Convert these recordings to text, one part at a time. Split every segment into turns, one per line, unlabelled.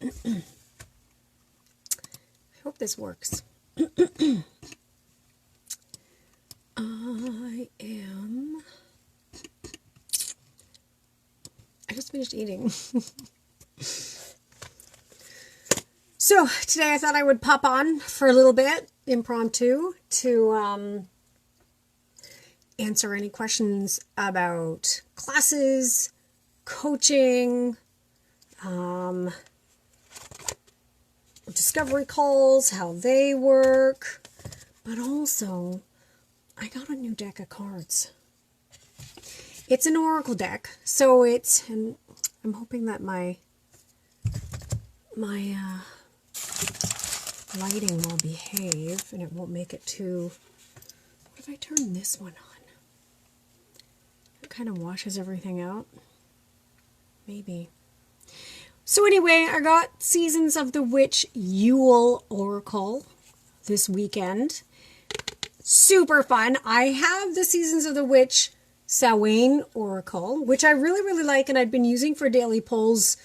I hope this works. I just finished eating. So today I thought I would pop on for a little bit, impromptu, to answer any questions about classes, coaching, discovery calls, how they work, but also I got a new deck of cards. It's an oracle deck, so it's, and I'm hoping that my lighting will behave and it won't make it too. What if I turn this one on? It kind of washes everything out. Maybe. So anyway, I got Seasons of the Witch Yule Oracle this weekend. Super fun. I have the Seasons of the Witch Samhain Oracle, which I really like, and I've been using for daily polls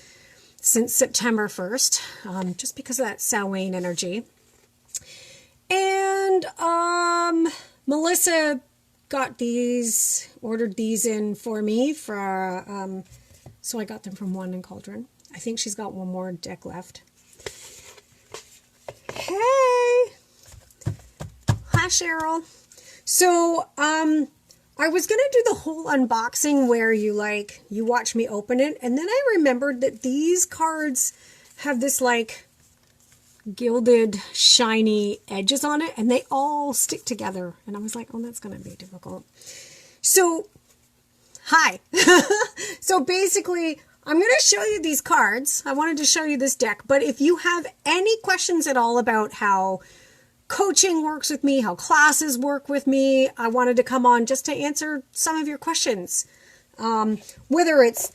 since September 1st, just because of that Samhain energy. And Melissa got these, ordered these in for me for, so I got them from Wand and Cauldron. I think she's got one more deck left. Hey! Hi, Cheryl. So, I was going to do the whole unboxing where you watch me open it. And then I remembered that these cards have this gilded, shiny edges on it. And they all stick together. And I was like, oh, that's going to be difficult. So, hi. So basically, I'm going to show you these cards. I wanted to show you this deck. But if you have any questions at all about how coaching works with me, how classes work with me, I wanted to come on just to answer some of your questions. Whether it's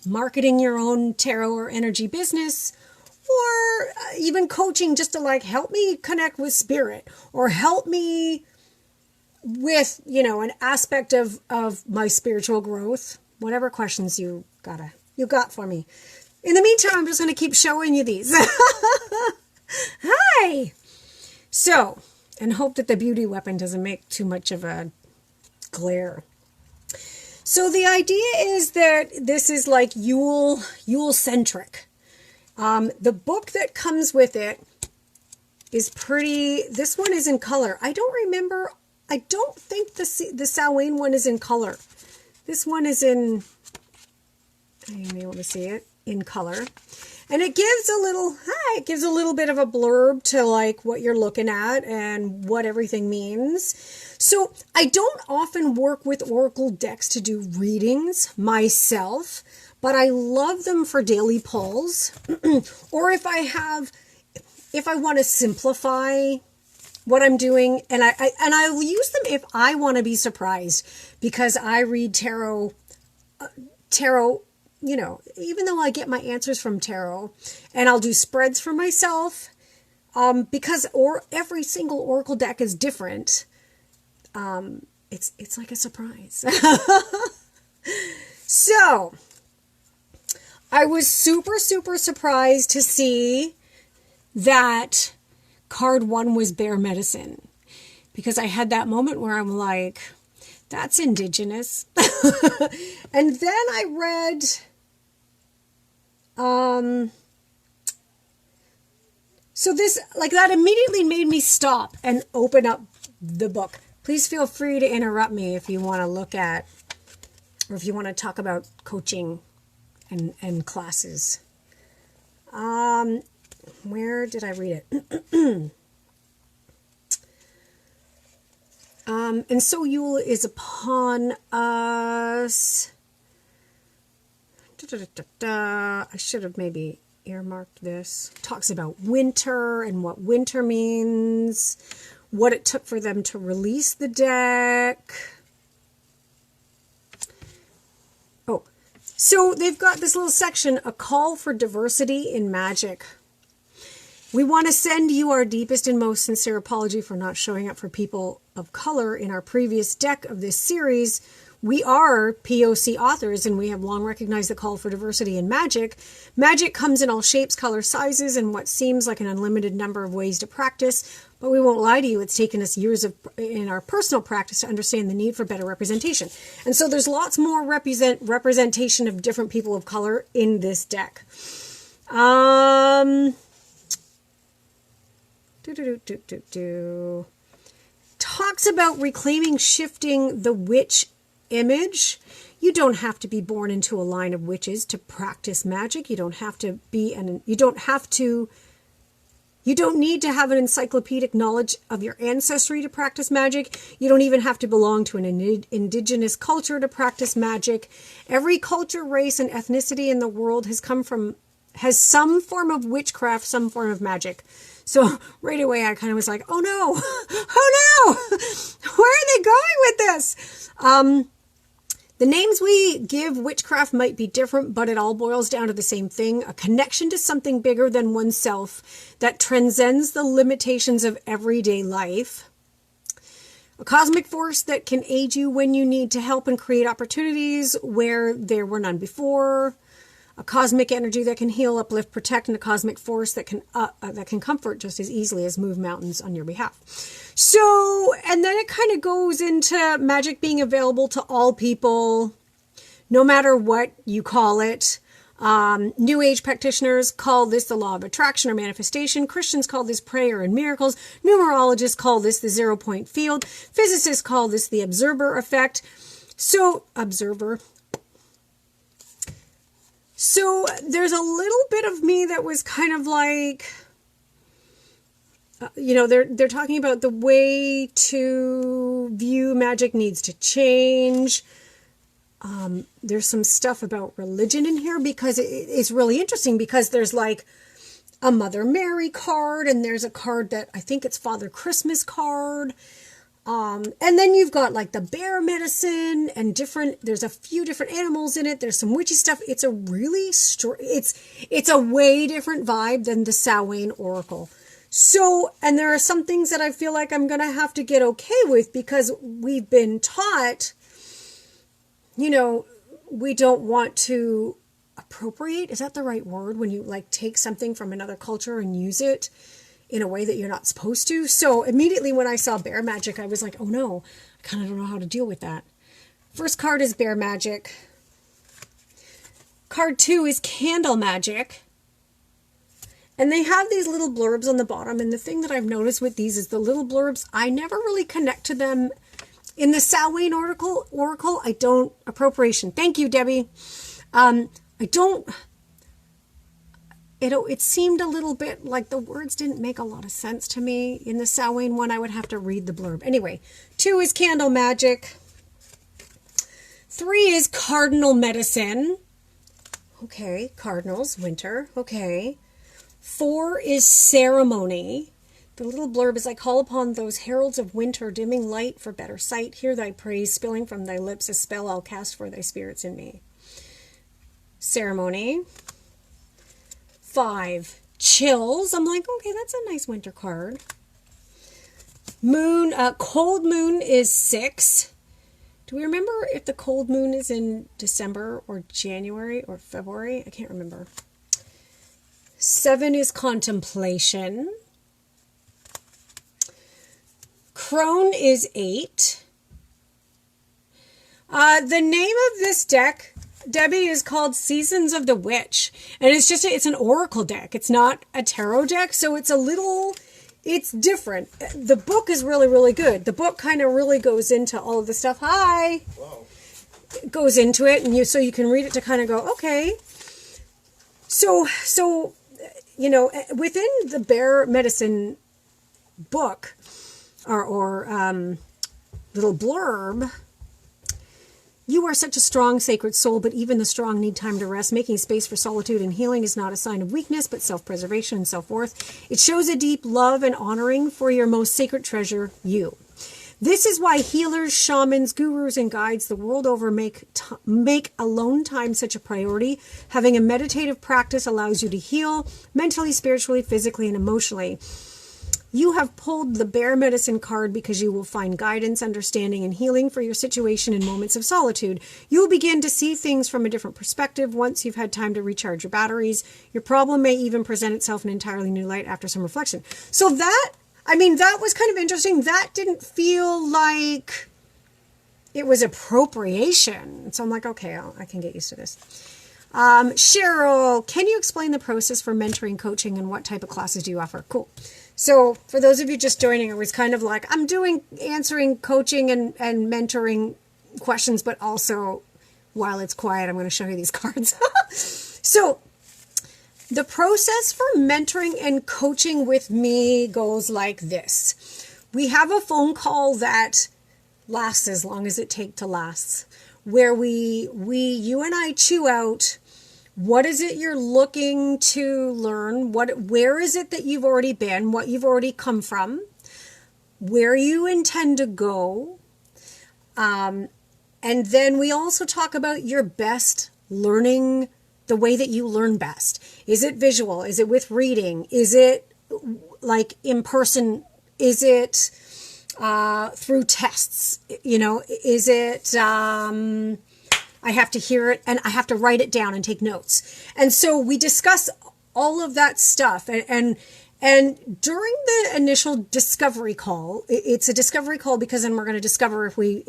marketing your own tarot or energy business, or even coaching just to help me connect with spirit, or help me with, an aspect of my spiritual growth. Whatever questions you got for me. In the meantime, I'm just going to keep showing you these. Hi! So, and hope that the beauty weapon doesn't make too much of a glare. So the idea is that this is Yule-centric. The book that comes with it is pretty, this one is in color. I don't think the Samhain one is in color. This one is in, you may want to see it, in color. And it gives a little bit of a blurb to what you're looking at and what everything means. So I don't often work with oracle decks to do readings myself, but I love them for daily polls. Or if I want to simplify what I'm doing, and I'll use them if I want to be surprised, because I read tarot, even though I get my answers from tarot, and I'll do spreads for myself, because every single oracle deck is different. It's like a surprise. So I was super surprised to see that card 1 was Bear Medicine, because I had that moment where I'm like, that's indigenous. And then I read, so this, that immediately made me stop and open up the book. Please feel free to interrupt me if you want to look at, or if you want to talk about coaching and classes. Where did I read it? And so Yule is upon us. I should have maybe earmarked this. Talks about winter and what winter means, what it took for them to release the deck. Oh, so they've got this little section, a call for diversity in magic. We want to send you our deepest and most sincere apology for not showing up for people of color in our previous deck of this series. we are POC authors, and we have long recognized the call for diversity in magic. Magic comes in all shapes, colors, sizes, and what seems like an unlimited number of ways to practice. But we won't lie to you, it's taken us years in our personal practice to understand the need for better representation. And so there's lots more representation of different people of color in this deck. Talks about reclaiming, shifting the witch image. You don't have to be born into a line of witches to practice magic. You don't have to be you don't need to have an encyclopedic knowledge of your ancestry to practice magic. You don't even have to belong to an indigenous culture to practice magic. Every culture, race, and ethnicity in the world has some form of witchcraft, some form of magic. So right away I kind of was like, oh no, oh no, where are they going with this? The names we give witchcraft might be different, but it all boils down to the same thing, a connection to something bigger than oneself that transcends the limitations of everyday life. A cosmic force that can aid you when you need to help and create opportunities where there were none before. A cosmic energy that can heal, uplift, protect, and a cosmic force that can comfort just as easily as move mountains on your behalf. So, and then it kind of goes into magic being available to all people, no matter what you call it. New Age practitioners call this the law of attraction or manifestation. Christians call this prayer and miracles. Numerologists call this the 0-point field. Physicists call this the observer effect. So there's a little bit of me that was kind of like, they're talking about the way to view magic needs to change. There's some stuff about religion in here because it's really interesting because there's like a Mother Mary card and there's a card that I think it's Father Christmas card. And then you've got like the bear medicine and there's a few different animals in it. There's some witchy stuff. It's a really, it's a way different vibe than the Samhain Oracle. So, and there are some things that I feel like I'm going to have to get okay with because we've been taught, we don't want to appropriate. Is that the right word? When you like take something from another culture and use it in a way that you're not supposed to. So immediately when I saw bear magic, I was like, oh no, I kind of don't know how to deal with that. First card is bear magic. Card 2 is candle magic. And they have these little blurbs on the bottom. And the thing that I've noticed with these is the little blurbs, I never really connect to them. In the Samhain Oracle, I don't, appropriation. Thank you, Debbie. It seemed a little bit like the words didn't make a lot of sense to me. In the Samhain one, I would have to read the blurb. Anyway, 2 is candle magic. 3 is cardinal medicine. Okay, cardinals, winter. Okay. 4 is ceremony. The little blurb is, I call upon those heralds of winter, dimming light for better sight. Hear thy praise, spilling from thy lips, a spell I'll cast for thy spirits in me. Ceremony. 5, chills. I'm like, okay, that's a nice winter card. Moon, cold moon is 6. Do we remember if the cold moon is in December or January or February? I can't remember. 7 is contemplation. Crone is 8. The name of this deck, Debbie, is called Seasons of the Witch. And it's an oracle deck. It's not a tarot deck. So it's different. The book is really, really good. The book kind of really goes into all of the stuff. Hi. Whoa. It goes into it. And so you can read it to kind of go, okay. So, within the bear medicine book or little blurb, you are such a strong, sacred soul, but even the strong need time to rest. Making space for solitude and healing is not a sign of weakness, but self-preservation and self-worth. It shows a deep love and honoring for your most sacred treasure, you. This is why healers, shamans, gurus, and guides the world over make alone time such a priority. Having a meditative practice allows you to heal mentally, spiritually, physically, and emotionally. You have pulled the Bear Medicine card because you will find guidance, understanding, and healing for your situation in moments of solitude. You will begin to see things from a different perspective once you've had time to recharge your batteries. Your problem may even present itself in an entirely new light after some reflection. So that, I mean, that was kind of interesting. That didn't feel like it was appropriation. So I'm like, okay, I can get used to this. Cheryl, can you explain the process for mentoring, coaching, and what type of classes do you offer? Cool. So for those of you just joining, it was kind of like, I'm answering coaching and mentoring questions, but also while it's quiet, I'm going to show you these cards. So the process for mentoring and coaching with me goes like this. We have a phone call that lasts as long as it takes to last, where you and I chew out, what is it you're looking to learn? Where is it that you've already been? What you've already come from? Where you intend to go? And then we also talk about your best learning, the way that you learn best. Is it visual? Is it with reading? Is it like in person? Is it through tests? You know, is it... I have to hear it and I have to write it down and take notes. And so we discuss all of that stuff. And during the initial discovery call, it's a discovery call because then we're going to discover if we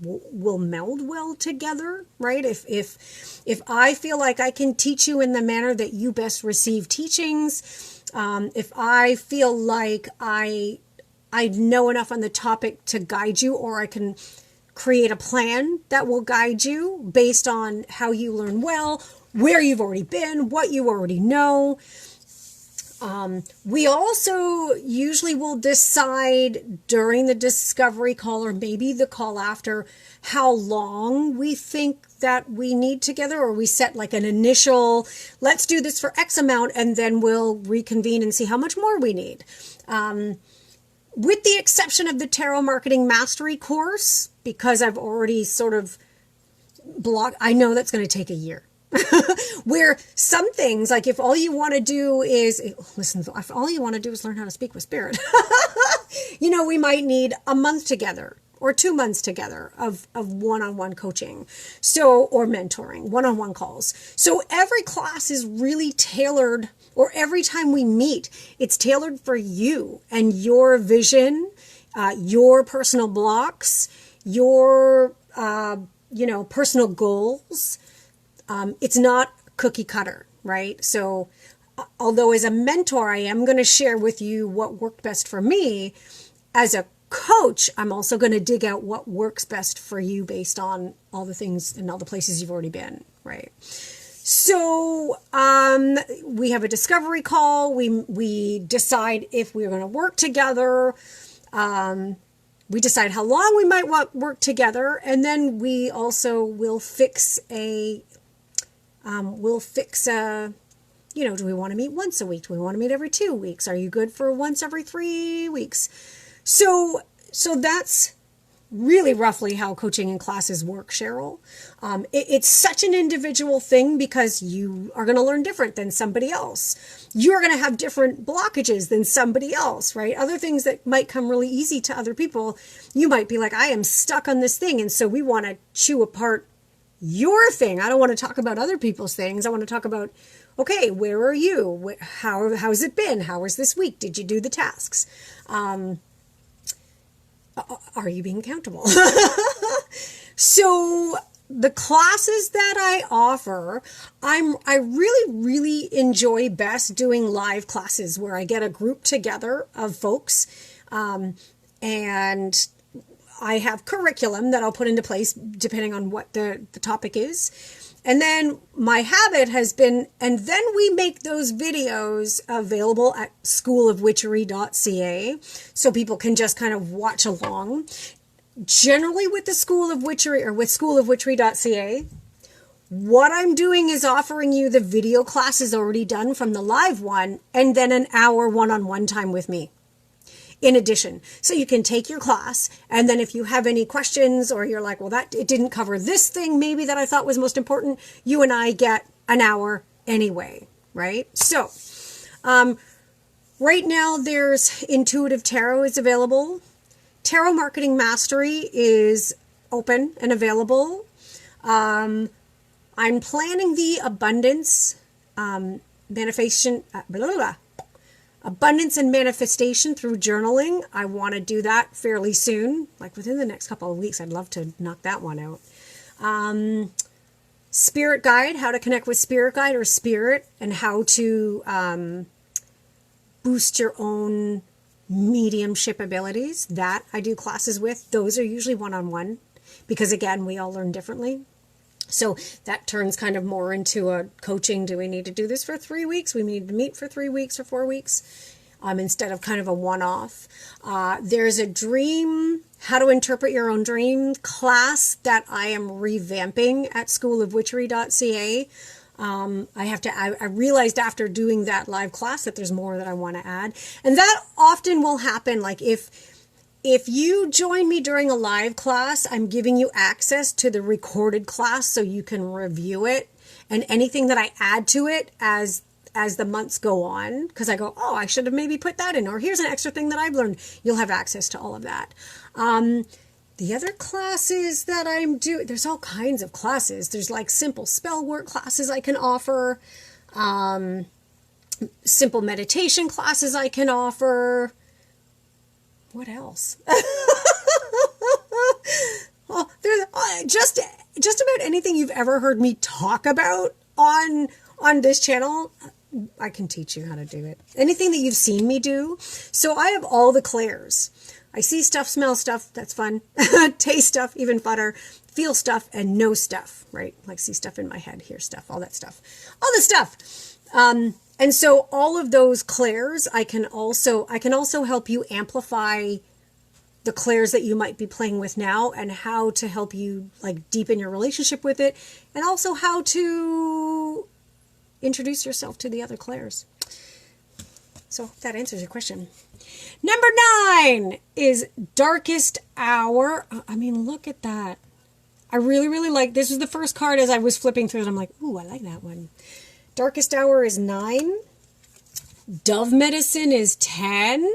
will meld well together, right? If I feel like I can teach you in the manner that you best receive teachings, if I feel like I know enough on the topic to guide you, or I can create a plan that will guide you based on how you learn well, where you've already been, what you already know. We also usually will decide during the discovery call, or maybe the call after, how long we think that we need together, or we set like an initial, let's do this for X amount, and then we'll reconvene and see how much more we need. With the exception of the Tarot Marketing Mastery course, because I've already sort of blocked, I know that's going to take a year. Where some things, like if all you want to do is, listen, if all you want to do is learn how to speak with spirit, you know, we might need a month together or 2 months together of one-on-one coaching. So, or mentoring, one-on-one calls. So every class is really tailored, or every time we meet, it's tailored for you and your vision, your personal blocks, your, personal goals. It's not cookie cutter, right? So although as a mentor, I am going to share with you what worked best for me, as a coach, I'm also going to dig out what works best for you based on all the things and all the places you've already been, right? So we have a discovery call. We decide if we're going to work together. We decide how long we might work together, and then we also will fix do we want to meet once a week? Do we want to meet every 2 weeks? Are you good for once every 3 weeks? So that's really roughly how coaching and classes work, Cheryl. It's such an individual thing because you are going to learn different than somebody else. You're going to have different blockages than somebody else, right? Other things that might come really easy to other people, you might be like, I am stuck on this thing. And so we want to chew apart your thing. I don't want to talk about other people's things. I want to talk about, okay, where are you? How's it been? How was this week? Did you do the tasks? Are you being accountable? So the classes that I offer, I really, really enjoy best doing live classes where I get a group together of folks, and I have curriculum that I'll put into place depending on what the topic is. And then my habit has been, and then we make those videos available at schoolofwitchery.ca so people can just kind of watch along. Generally with the School of Witchery, or with schoolofwitchery.ca, what I'm doing is offering you the video classes already done from the live one, and then an hour one-on-one time with me in addition. So you can take your class, and then if you have any questions, or you're like, well, it didn't cover this thing maybe that I thought was most important, you and I get an hour anyway, right? So Right now, there's Intuitive Tarot is available. Tarot Marketing Mastery is open and available. I'm planning the abundance abundance and manifestation through journaling. I want to do that fairly soon, like within the next couple of weeks. I'd love to knock that one out. Spirit Guide, how to connect with Spirit Guide or Spirit, and how to boost your own mediumship abilities. That I do classes with. Those are usually one-on-one because, again, we all learn differently. So that turns kind of more into a coaching. Do we need to do this for 3 weeks? We need to meet for 3 weeks or 4 weeks instead of kind of a one-off. There's a dream, how to interpret your own dream class that I am revamping at schoolofwitchery.ca. I realized after doing that live class that there's more that I want to add. And that often will happen. Like if you join me during a live class, I'm giving you access to the recorded class so you can review it and anything that I add to it as the months go on, because I go, oh, I should have maybe put that in, or here's an extra thing that I've learned. You'll have access to all of that. The other classes that I'm doing, there's all kinds of classes. There's like simple spell work classes I can offer, simple meditation classes I can offer. What else? Oh, there's just about anything you've ever heard me talk about on this channel. I can teach you how to do it. Anything that you've seen me do. So I have all the clairs. I see stuff, smell stuff. That's fun. Taste stuff, even funner. Feel stuff and know stuff, right? Like see stuff in my head, hear stuff, all that stuff. All the stuff. And so all of those clairs, I can also help you amplify the clairs that you might be playing with now and how to help you like deepen your relationship with it, and also how to introduce yourself to the other clairs. So that answers your question. Number 9 is Darkest Hour. I mean, look at that. I really, really like, this was the first card as I was flipping through it. I'm like, ooh, I like that one. Darkest Hour is 9. Dove Medicine is 10.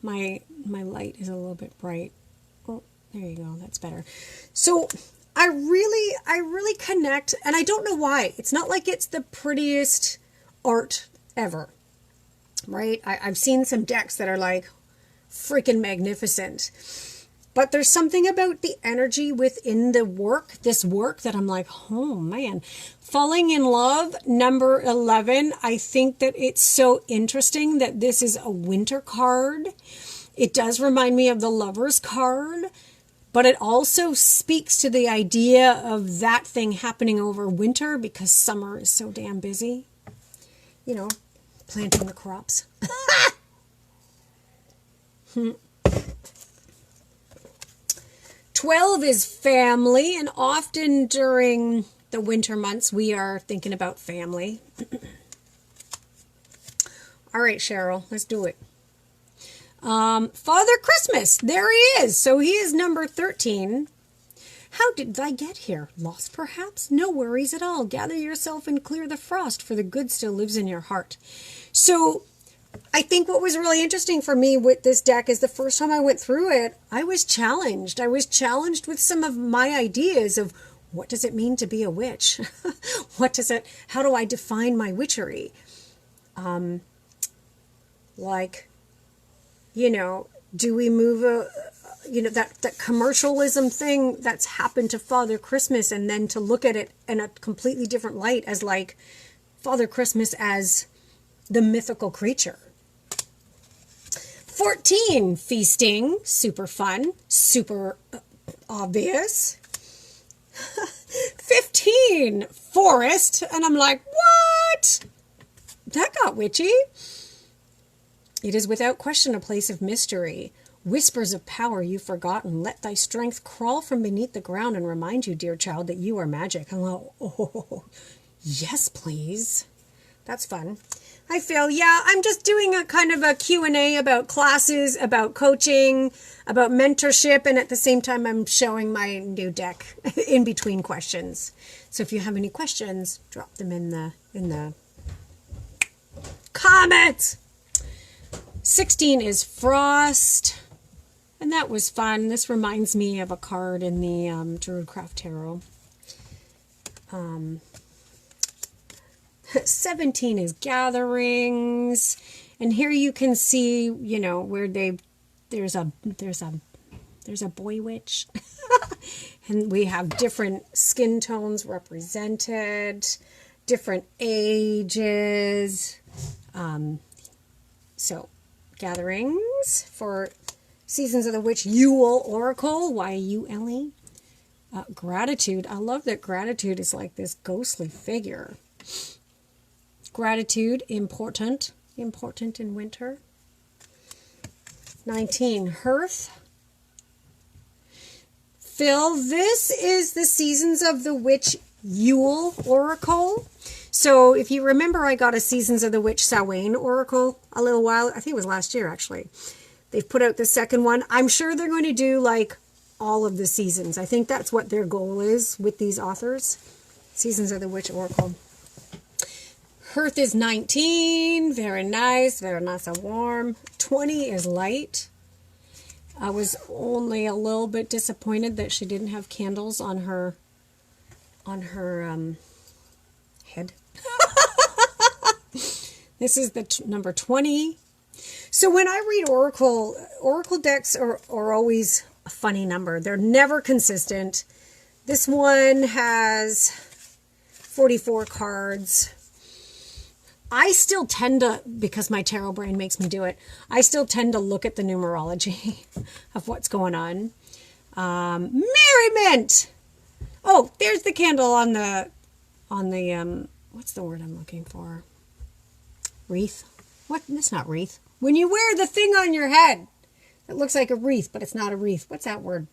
My light is a little bit bright. Oh, there you go. That's better. So I really connect, and I don't know why. It's not like it's the prettiest art ever, right? I've seen some decks that are like freaking magnificent. But there's something about the energy within this work that I'm like, oh man. Falling in Love, number 11. I think that it's so interesting that this is a winter card. It does remind me of the Lover's card, but it also speaks to the idea of that thing happening over winter because summer is so damn busy. You know, planting the crops. 12 is family, and often during the winter months, we are thinking about family. All right, Cheryl, let's do it. Father Christmas, there he is. So he is number 13. How did I get here? Lost, perhaps? No worries at all. Gather yourself and clear the frost, for the good still lives in your heart. So I think what was really interesting for me with this deck is the first time I went through it, I was challenged. I was challenged with some of my ideas of what does it mean to be a witch? How do I define my witchery? Do we move that commercialism thing that's happened to Father Christmas, and then to look at it in a completely different light as like Father Christmas as the mythical creature. 14, feasting, super fun, super obvious. 15, forest, and I'm like, what? That got witchy. It is without question a place of mystery. Whispers of power you've forgotten. Let thy strength crawl from beneath the ground and remind you, dear child, that you are magic. I'm like, oh, yes, please. That's fun. I feel, I'm just doing a kind of a Q&A about classes, about coaching, about mentorship, and at the same time I'm showing my new deck in between questions. So if you have any questions, drop them in the comments. 16 is Frost. And that was fun. This reminds me of a card in the Druidcraft Tarot. 17 is Gatherings. And here you can see, you know, where there's a boy witch. And we have different skin tones represented, different ages. So, Gatherings for Seasons of the Witch Yule Oracle, Y-U-L-E. Gratitude. I love that gratitude is like this ghostly figure. Gratitude, important in winter. 19, Hearth. Phil, this is the Seasons of the Witch Yule Oracle. So if you remember, I got a Seasons of the Witch Samhain Oracle a little while, I think it was last year actually. They've put out the second one. I'm sure they're going to do like all of the seasons. I think that's what their goal is with these authors. Seasons of the Witch Oracle. Hearth is 19. Very nice and warm. 20 is Light. I was only a little bit disappointed that she didn't have candles on her head. This is the number 20. So when I read Oracle decks are always a funny number. They're never consistent. This one has 44 cards. I still tend to, because my tarot brain makes me do it, I still tend to look at the numerology of what's going on. Merriment! Oh, there's the candle on the, what's the word I'm looking for? Wreath? What? That's not wreath. When you wear the thing on your head, it looks like a wreath, but it's not a wreath. What's that word?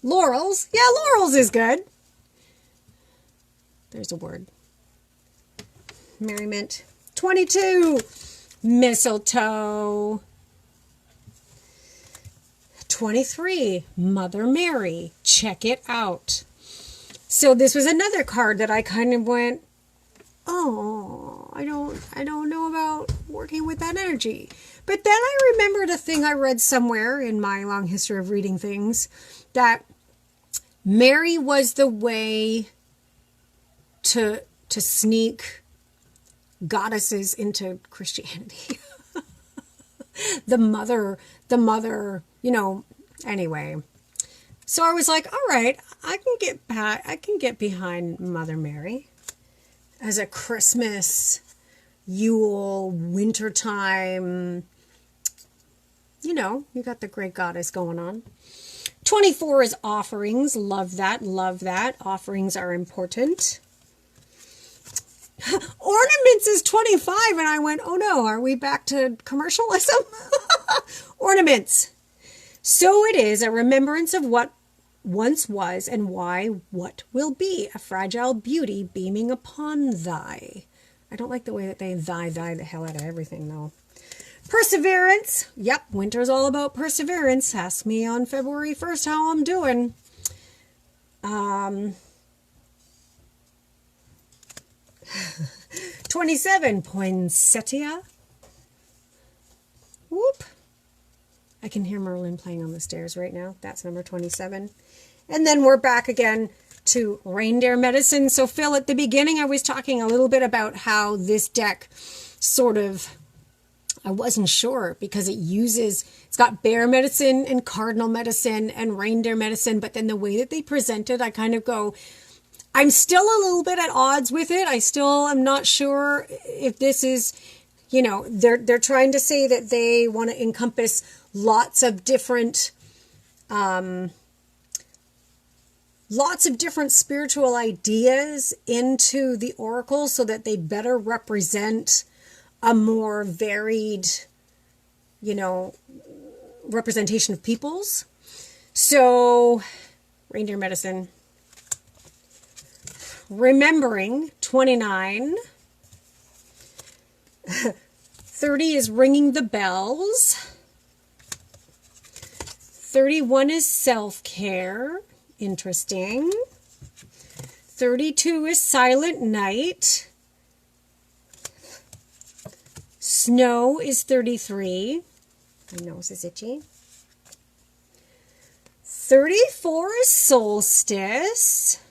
Laurels. Yeah, laurels is good. There's a word. Merriment. 22. Mistletoe. 23. Mother Mary. Check it out. So this was another card that I kind of went, oh, I don't know about working with that energy. But then I remembered a thing I read somewhere in my long history of reading things, that Mary was the way to sneak goddesses into Christianity. the mother, you know, anyway. So I was like, all right, I can get behind Mother Mary as a Christmas, Yule, wintertime. You know, you got the great goddess going on. 24 is offerings. Love that. Love that. Offerings are important. Ornaments is 25, and I went, oh no, are we back to commercialism? Ornaments. So it is a remembrance of what once was and why what will be, a fragile beauty beaming upon thy. I don't like the way that they thy the hell out of everything, though. Perseverance. Yep, winter's all about perseverance. Ask me on February 1st how I'm doing. 27, poinsettia. Whoop. I can hear Merlin playing on the stairs right now. That's number 27. And then we're back again to reindeer medicine. So Phil, at the beginning I was talking a little bit about how this deck sort of, I wasn't sure because it's got bear medicine and cardinal medicine and reindeer medicine, but then the way that they present it, I kind of go, I'm still a little bit at odds with it. I still am not sure if this is, you know, they're trying to say that they want to encompass lots of different spiritual ideas into the oracle so that they better represent a more varied, you know, representation of peoples. So, reindeer medicine. Remembering, 29. 30 is ringing the bells. 31 is self-care. Interesting. 32 is silent night. Snow is 33. My nose is itchy. 34 is solstice.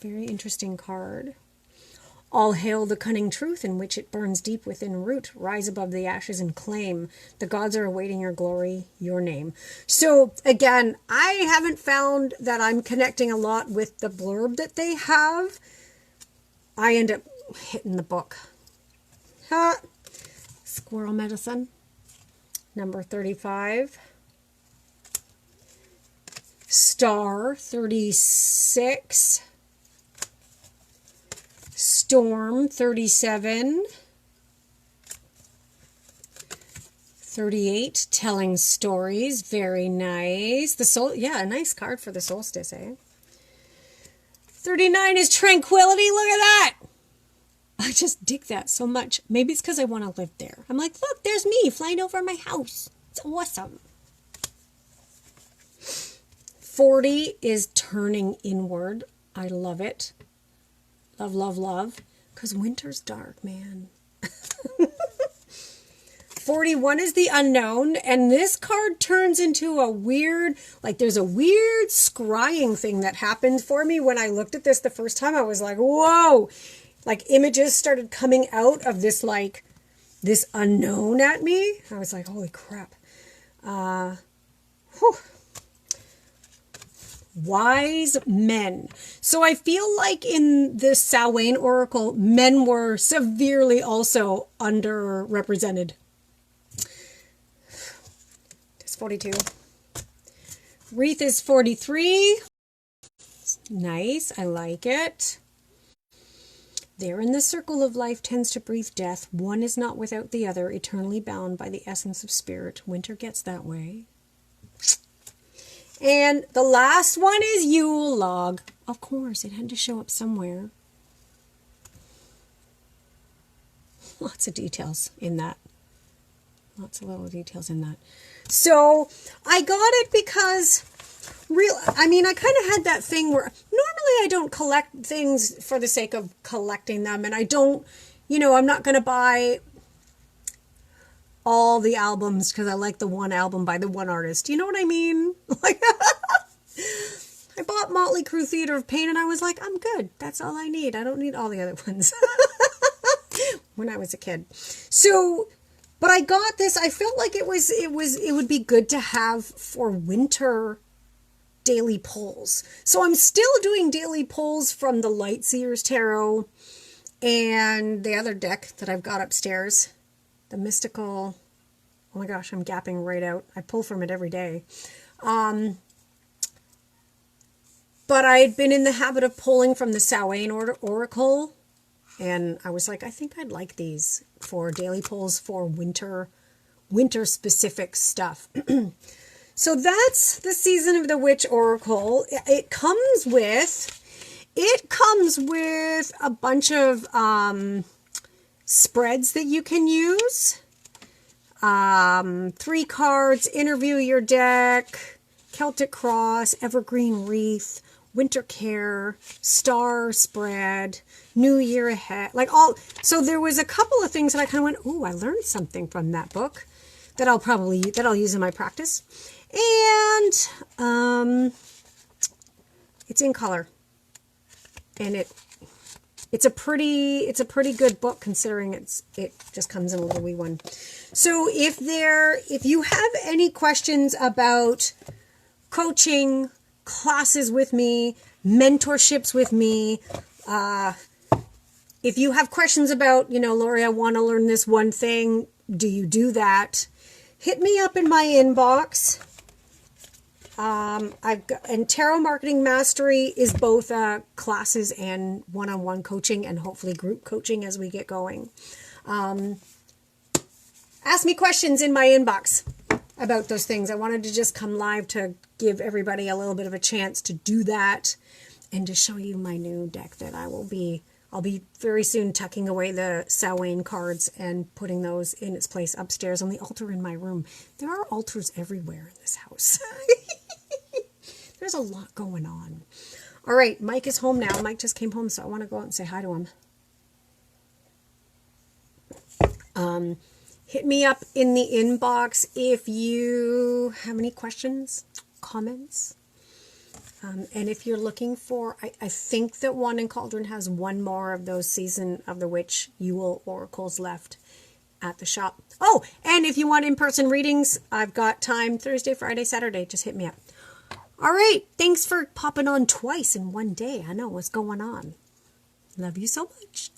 Very interesting card. All hail the cunning truth in which it burns deep within root. Rise above the ashes and claim. The gods are awaiting your glory, your name. So again, I haven't found that I'm connecting a lot with the blurb that they have. I end up hitting the book. Squirrel medicine. Number 35. Star 36. Storm 37. 38, telling stories. Very nice. The soul, yeah, a nice card for the solstice, eh? 39 is tranquility. Look at that. I just dig that so much. Maybe it's because I want to live there. I'm like, look, there's me flying over my house. It's awesome. 40 is turning inward. I love it. Love, love, love. Because winter's dark, man. 41 is the unknown. And this card turns into a weird, like there's a weird scrying thing that happened for me when I looked at this the first time. I was like, whoa. Like images started coming out of this, like, this unknown at me. I was like, holy crap. Whew. Wise men. So I feel like in the Samhain Oracle, men were severely also underrepresented. It's 42. Wreath is 43. Nice. I like it. There in the circle of life tends to breathe death. One is not without the other, eternally bound by the essence of spirit. Winter gets that way. And the last one is Yule log. Of course, it had to show up somewhere. Lots of details in that. Lots of little details in that. So I got it because I kind of had that thing where normally I don't collect things for the sake of collecting them. And I don't, I'm not going to buy all the albums because I like the one album by the one artist. You know what I mean? Like, I bought Motley Crue Theater of Pain and I was like, I'm good. That's all I need. I don't need all the other ones. When I was a kid. So, but I got this. I felt like it would be good to have for winter daily pulls. So I'm still doing daily pulls from the Lightseers Tarot and the other deck that I've got upstairs. The mystical, oh my gosh, I'm gapping right out. I pull from it every day. But I'd been in the habit of pulling from the Samhain Oracle. And I was like, I think I'd like these for daily pulls for winter specific stuff. So that's the Season of the Witch Oracle. It comes with a bunch of spreads that you can use. 3 cards, Interview Your Deck, Celtic Cross, Evergreen Wreath, Winter Care, Star Spread, New Year Ahead. So there was a couple of things that I kind of went, ooh, I learned something from that book that I'll use in my practice. And it's in color. And it's a pretty good book considering it just comes in a little wee one. So if you have any questions about coaching, classes with me, mentorships with me, if you have questions about, Lori, I want to learn this one thing, do you do that? Hit me up in my inbox. And Tarot Marketing Mastery is both classes and one-on-one coaching and hopefully group coaching as we get going. Ask me questions in my inbox about those things. I wanted to just come live to give everybody a little bit of a chance to do that and to show you my new deck that I'll be very soon tucking away the Samhain cards and putting those in its place upstairs on the altar in my room. There are altars everywhere in this house. There's a lot going on. All right, Mike is home now. Mike just came home, so I want to go out and say hi to him. Hit me up in the inbox if you have any questions, comments. And if you're looking for, I think that Wand and Cauldron has one more of those Season of the Witch Yule Oracles left at the shop. Oh, and if you want in-person readings, I've got time Thursday, Friday, Saturday. Just hit me up. All right. Thanks for popping on twice in one day. I know what's going on. Love you so much.